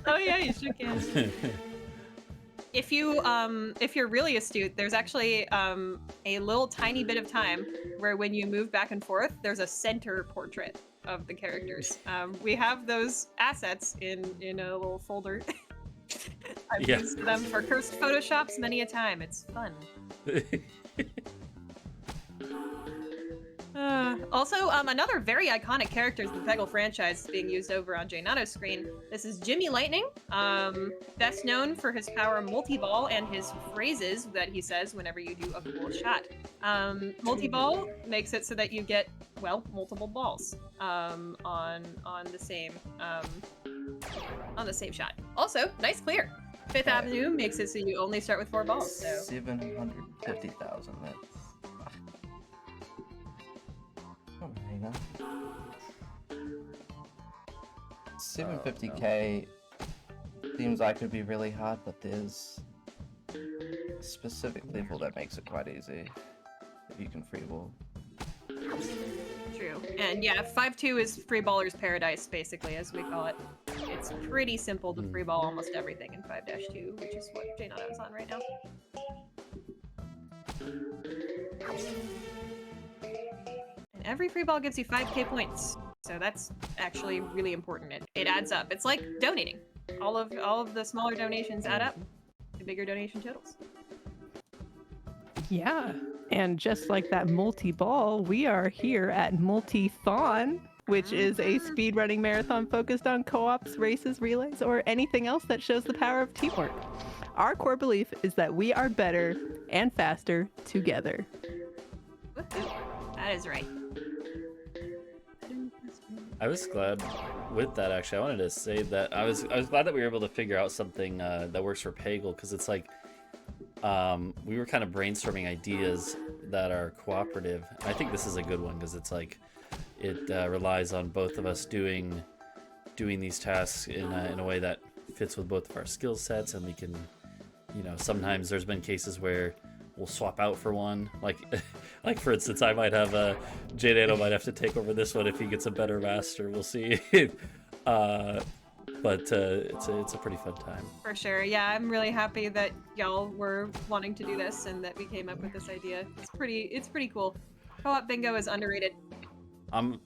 Oh yeah, you sure can. If you're really astute, there's actually a little tiny bit of time where when you move back and forth, there's a center portrait of the characters. We have those assets in a little folder. I've used them for cursed photoshops many a time. It's fun. Also, another very iconic character in the Peggle franchise is being used over on Jaynato's screen. This is Jimmy Lightning, best known for his power Multi-Ball and his phrases that he says whenever you do a cool shot. Multi-Ball makes it so that you get, well, multiple balls on the same shot. Also, nice clear. Fifth Avenue makes it so you only start with 4 balls. So 750,000. That's 750k seems like it'd be really hard, but there's a specific level that makes it quite easy if you can free ball. True. And yeah, 5-2 is free baller's paradise, basically, as we call it. It's pretty simple to free ball almost everything in 5-2, which is what Jaynato is on right now. And every free ball gives you 5k points, so that's actually really important. It adds up. It's like donating. All of the smaller donations add up to bigger donation totals. Yeah, and just like that multi-ball, we are here at Multithon which is a speedrunning marathon focused on co-ops, races, relays, or anything else that shows the power of teamwork. Our core belief is that we are better and faster together. Woohoo. That is right. I was glad with that, actually. I wanted to say that I was glad that we were able to figure out something that works for Peggle, because it's like we were kind of brainstorming ideas that are cooperative. I think this is a good one because it's like it relies on both of us doing these tasks in a way that fits with both of our skill sets, and we can, you know, sometimes there's been cases where we'll swap out for one, like for instance, I might have JNano might have to take over this one if he gets a better master. We'll see. But it's a pretty fun time. For sure. Yeah, I'm really happy that y'all were wanting to do this and that we came up with this idea. It's pretty cool. Co-op bingo is underrated. I'm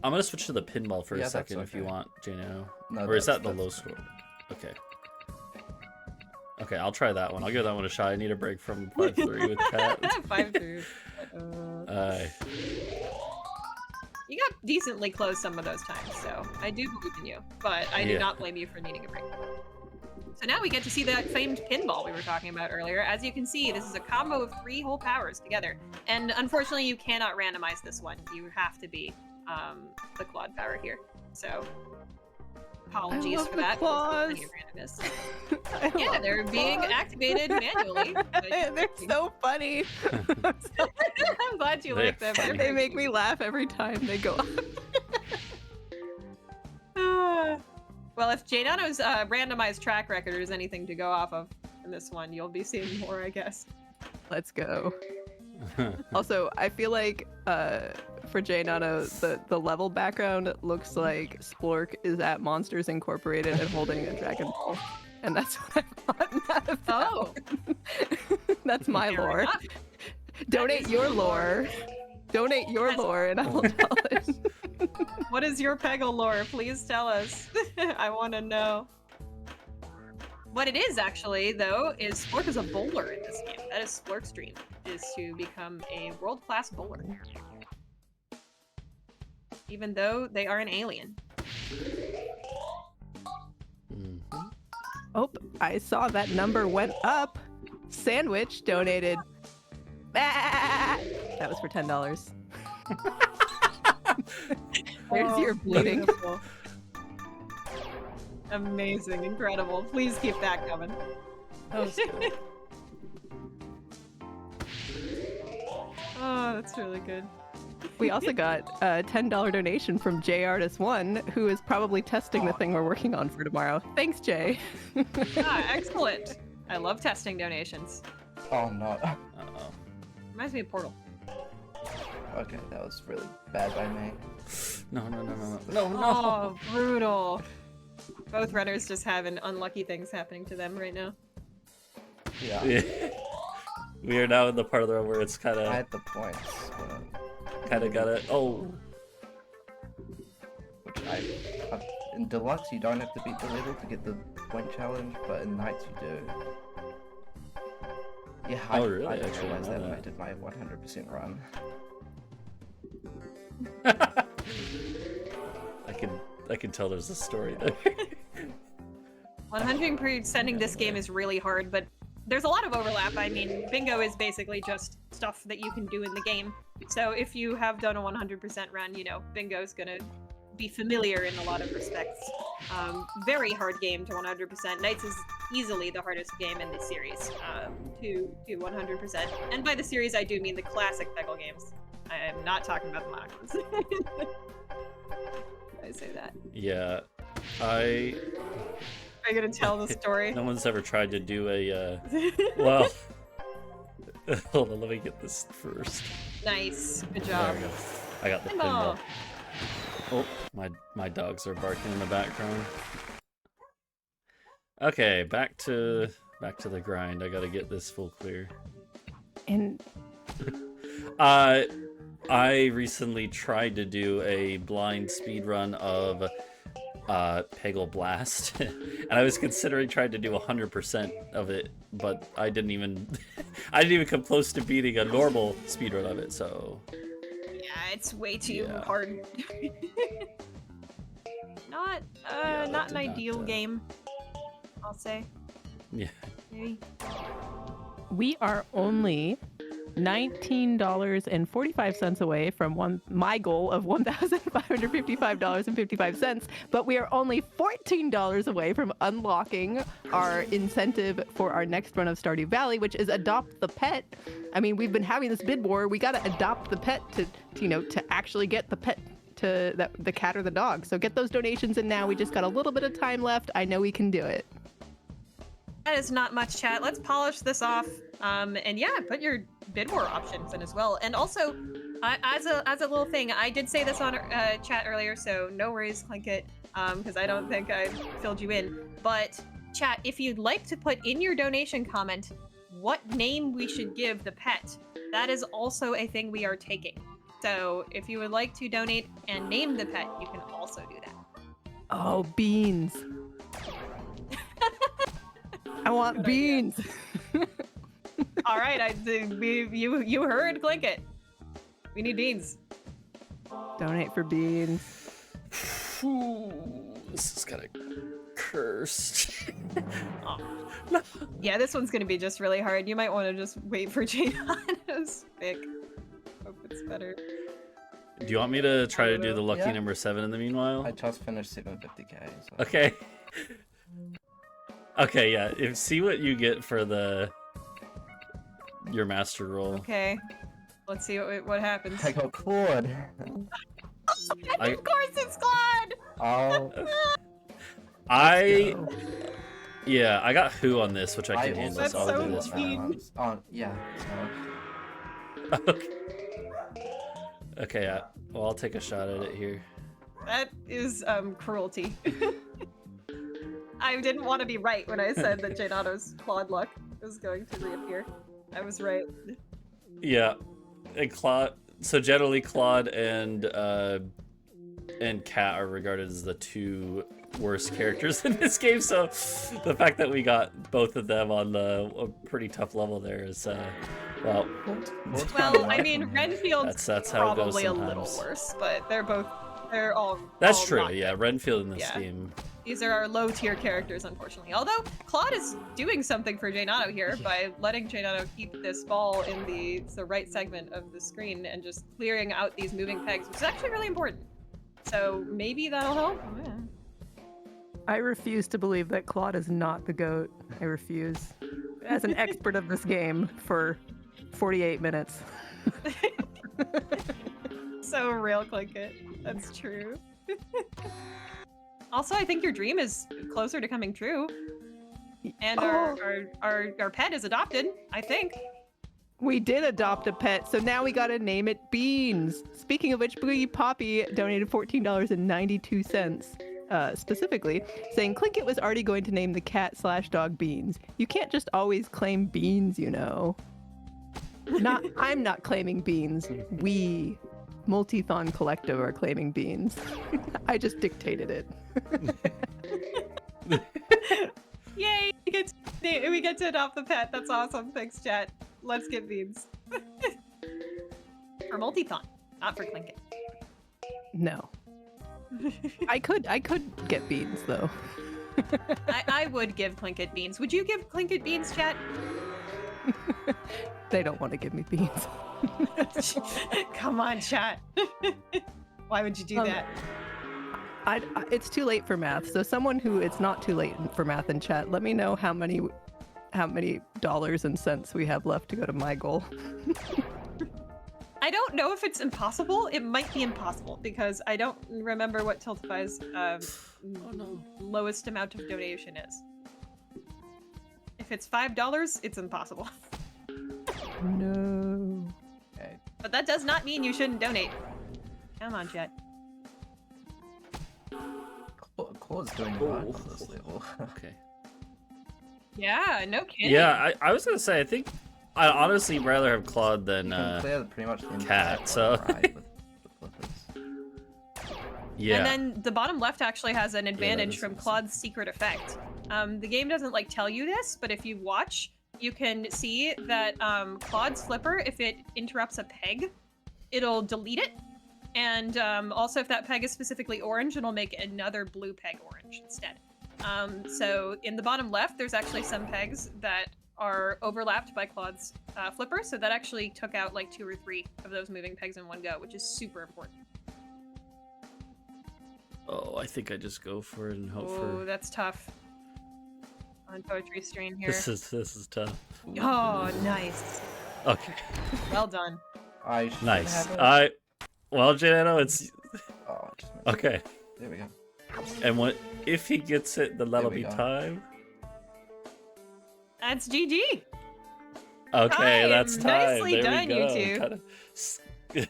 gonna switch to the pinball for a Yeah, second that's if you okay. want, JNano. No, Or is that the that's- low score? Okay. Okay, I'll try that one. I'll give that one a shot. I need a break from 5-3 with Pat. 5-3. You got decently close some of those times, so I do believe in you. But I do Yeah. not blame you for needing a break. So now we get to see that famed pinball we were talking about earlier. As you can see, this is a combo of 3 whole powers together. And unfortunately, you cannot randomize this one. You have to be the quad power here. So apologies love for the that. claws. Plenty of randomness. Yeah, they're being activated manually. They're so funny. I'm glad you They're like them. funny. They make me laugh every time they go up. Well, if JNano's randomized track record is anything to go off of in this one, you'll be seeing more, I guess. Let's go. Also, I feel like for JNano, the level background looks like Splork is at Monsters Incorporated and holding a Dragon Ball. And that's what I've gotten out of that Oh. one. That's my Fair lore. enough. Donate is your your lore. lore. Donate your That's- lore and I will tell it. What is your Peggle lore? Please tell us. I want to know. What it is actually, though, is Splork is a bowler in this game. That is Splork's dream, is to become a world-class bowler. Even though they are an alien. Mhm. Oh, I saw that number went up. Sandwich donated. Ah! That was for $10. There's your bleeding. Beautiful. Amazing, incredible. Please keep that coming. That was good. Oh, that's really good. We also got a $10 donation from JArtist1, who is probably testing the thing we're working on for tomorrow. Thanks, Jay. Excellent. I love testing donations. Oh no. Uh-oh. Reminds me of Portal. Okay, that was really bad by me. No. Oh, brutal. Both runners just having unlucky things happening to them right now. Yeah. Yeah. We are now in the part of the run where it's kind I of had the points, gotta. Oh, which in deluxe you don't have to beat the level to get the point challenge, but in nights you do. Yeah, Oh, really? I didn't Actually, I realize know that when I that. did my 100% run. I can tell there's a story there. 100% sending this game is really hard, but there's a lot of overlap. I mean, bingo is basically just stuff that you can do in the game. So if you have done a 100% run, you know, bingo's gonna be familiar in a lot of respects. Very hard game to 100%. Knights is easily the hardest game in the series to 100%. And by the series, I do mean the classic Peggle games. I am not talking about the modern ones. I say that. Yeah, Are you gonna tell the story? no one's ever tried to do a well. Hold on, let me get this first. Nice. Good There job. we go. I got the Pinball. pinball. Oh, my dogs are barking in the background. Okay, back to the grind. I gotta get this full clear. And I recently tried to do a blind speed run of Peggle Blast, and I was considering trying to do 100% of it, but I didn't even come close to beating a normal speed run of it. So Yeah, it's way too Yeah. hard. Not that not did an not, ideal game, I'll say. Yeah. Maybe. We are only $19.45 away from my goal of $1,555.55, but we are only $14 away from unlocking our incentive for our next run of Stardew Valley, which is adopt the pet. I mean, we've been having this bid war. We got to adopt the pet to actually get the pet to the cat or the dog. So get those donations in now. We just got a little bit of time left. I know we can do it. That is not much, chat. Let's polish this off. And yeah, put your bid war options in as well. And also, as a little thing, I did say this on chat earlier, so no worries, Clink it, because I don't think I filled you in. But chat, if you'd like to put in your donation comment what name we should give the pet, that is also a thing we are taking. So if you would like to donate and name the pet, you can also do that. Oh, beans. I want Good beans. All right, you heard Clink it. We need beans. Donate for beans. Ooh, this is kind of cursed. Yeah, this one's gonna be just really hard. You might want to just wait for Jana's pick. Hope it's better. Do you want me to try to do the lucky Yeah. number 7 in the meanwhile? I just finished 750k. So. Okay. Okay, yeah. See what you get for your master roll. Okay, let's see what happens. I got Claude. Of course it's Claude! Oh, Yeah, I got Who on this, which I can I handle, That's so I'll so do this. mean. Oh, yeah. Okay. Okay, yeah. Well, I'll take a shot at it here. That is cruelty. I didn't want to be right when I said that Janato's Claude luck was going to reappear. I was right. Yeah, and Claude. So generally, Claude and Cat are regarded as the two worst characters in this game. So the fact that we got both of them on a pretty tough level there is, well. Well, I mean, Renfield's That's how it goes probably a little sometimes. worse, but they're all. That's all true. not Yeah, good. Renfield in this Yeah. game. These are our low tier characters, unfortunately. Although Claude is doing something for Janato here by letting Janato keep this ball in the right segment of the screen and just clearing out these moving pegs, which is actually really important. So maybe that'll help. Oh, yeah. I refuse to believe that Claude is not the GOAT. I refuse. As an expert of this game for 48 minutes. So real, Click It. That's true. Also, I think your dream is closer to coming true. And our pet is adopted, I think. We did adopt a pet, so now we gotta name it Beans. Speaking of which, Boogie Poppy donated $14.92, specifically, saying Clinkit was already going to name the cat/dog Beans. You can't just always claim Beans, you know. I'm not claiming Beans. We, Multithon Collective, are claiming Beans. I just dictated it. Yay! We get to adopt the pet. That's awesome. Thanks, chat. Let's get beans. For Multithon, not for Clinkit. No. I could get Beans though. I would give Clinkit beans. Would you give Clinkit beans, chat? They don't want to give me Beans. Come on, chat. Why would you do that? It's too late for math. So someone who it's not too late for math in chat, let me know how many dollars and cents we have left to go to my goal. I don't know if it's impossible. It might be impossible because I don't remember what Tiltify's lowest amount of donation is. If it's $5, it's impossible. No. Okay. But that does not mean you shouldn't donate. Come on, chat. Claude's doing well on this level. Okay. Yeah, no kidding. Yeah, I was gonna say I think I honestly rather have Claude than You can clear pretty much the entire Cat, so- level, right, with the flippers. yeah. And then the bottom left actually has an advantage is from awesome. Claude's secret effect. The game doesn't like tell you this, but if you watch, you can see that Claude's flipper, if it interrupts a peg, it'll delete it And also, if that peg is specifically orange, it'll make another blue peg orange instead. So in the bottom left, there's actually some pegs that are overlapped by Claude's flipper. So that actually took out like 2 or 3 of those moving pegs in one go, which is super important. Oh, I think I just go for it and hope Oh, for. that's tough. On Poetry Stream here. This is tough. Oh, nice. Okay, Well done. I should nice. have it. Well, Janano, it's Oh, just missed it. okay. There we go. And what if he gets it? Then that'll There we be go. time. That's GG. Okay, Time. that's time. Nicely There done, we you go. two.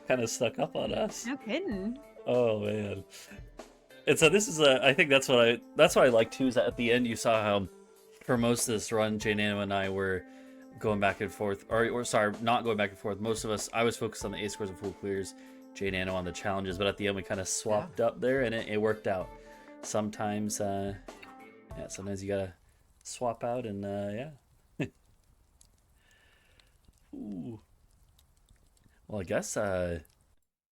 Kind of stuck up on us. No kidding. Oh man. And so this is I think that's what I like too, is that at the end you saw how for most of this run, Jay Nano and I were going back and forth, or sorry, not going back and forth. Most of us, I was focused on the A scores and full clears, Jay Nano on the challenges, but at the end we kind of swapped up there, and it worked out. Sometimes, sometimes you gotta swap out, and yeah. Ooh. Well, I guess, and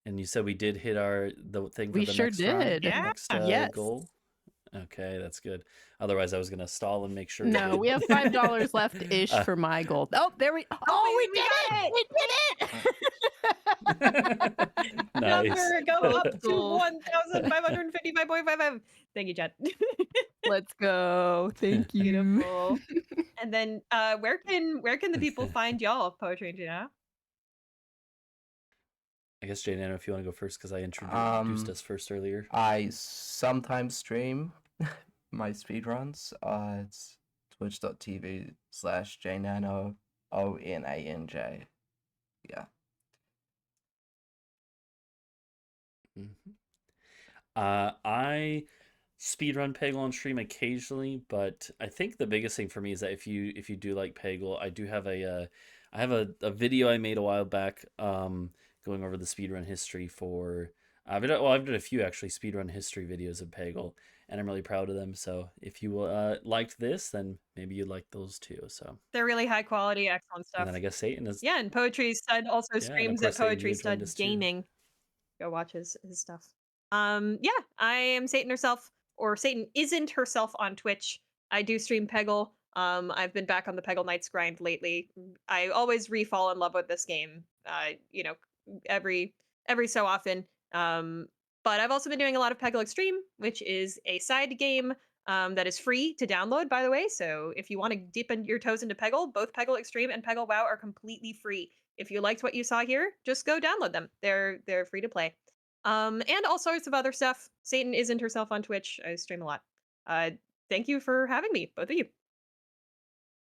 you said we did hit the thing for We the sure next round, did. the Yeah. next Yes. goal. Okay, that's good. Otherwise, I was gonna stall and make sure. No, we have $5 left ish for my goal. Oh, there we. Oh, we did it! We did it! Nice. Number go up to Cool. 1,555.55. Thank you, Chad. Let's go. Thank you. Beautiful. And then where can the people find y'all, Poetry and Gina? I guess Jay Nano, if you want to go first, because I introduced us first earlier. I sometimes stream my speedruns. It's twitch.tv/jnano, onanJ. Yeah. I speedrun Peggle on stream occasionally, but I think the biggest thing for me is that if you do like Peggle, I do have a video I made a while back going over the speedrun history for I've done a few actually speedrun history videos of Peggle, and I'm really proud of them. So if you liked this, then maybe you like those too. So They're really high quality, excellent stuff. and then I guess Satan is Yeah, and PoetryStud also and of streams course at Satan, you had joined us PoetryStud too. Gaming. Go watch his stuff. Yeah, I am Satan herself, or Satan isn't herself on Twitch. I do stream Peggle. I've been back on the Peggle Knights grind lately. I always re-fall in love with this game. You know, every so often. But I've also been doing a lot of Peggle Extreme, which is a side game that is free to download, by the way. So if you want to dip your toes into Peggle, both Peggle Extreme and Peggle WoW are completely free. If you liked what you saw here, just go download them. They're free to play. And all sorts of other stuff. Satan isn't herself on Twitch. I stream a lot. Thank you for having me, both of you.